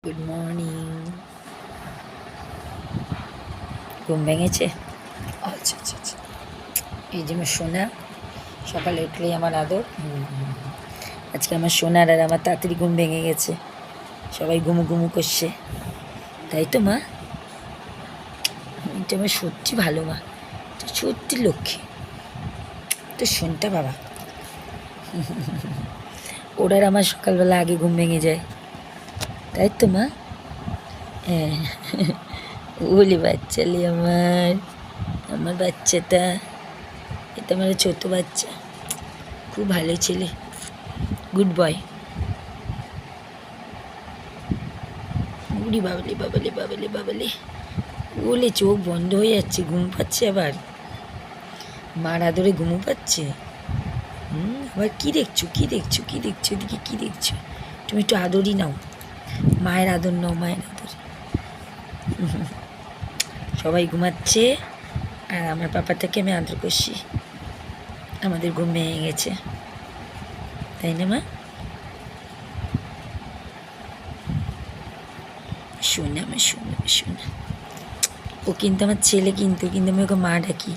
Good morning. ঘুম ভেঙেছে? আচ্ছা আচ্ছা আচ্ছা। এই যে আমার সোনা, সকালে উঠলেই আমার আদর। আজকে আমার সোনার আর আমার তাড়াতাড়ি ঘুম ভেঙে গেছে, সবাই ঘুমু ঘুমু করছে, তাই তো মা? এটা আমার সত্যি ভালো মা, সত্যি লক্ষ্মী তো শোনটা বাবা। ওরা আমার সকালবেলা আগে ঘুম ভেঙে যায়, তাই তো মা? হ্যাঁ। বলি বাচ্চালি আমার, আমার বাচ্চাটা, এটা আমার ছোট বাচ্চা, খুব ভালো ছেলে, গুড বয়। উড়ি বাবালে বাবালে বাবালে বাবালে, বলে চোখ বন্ধ হয়ে যাচ্ছে, ঘুম পাচ্ছে আবার, মার আদরে ঘুমো পাচ্ছে। আবার কী দেখছো কী দেখছো কী দেখছো, এদিকে কী দেখছো? তুমি একটু আদরই নাও, মায়ের আদর নাও, মায়ের আদর। সবাই ঘুমাচ্ছে আর আমার পাপাটাকে আমি আদর করছি, আমাদের ঘুম ভেঙে গেছে, তাই না মা? শোনা আমার শোনা শোনা, ও কিন্তু আমার ছেলে, কিন্তু কিন্তু আমি ওকে মা ডাকি,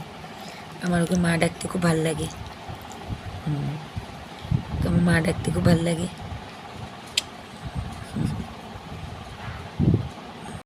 আমার ওকে মা ডাকতে খুব ভাল লাগে। ওকে আমার মা ডাকতে খুব ভাল লাগে।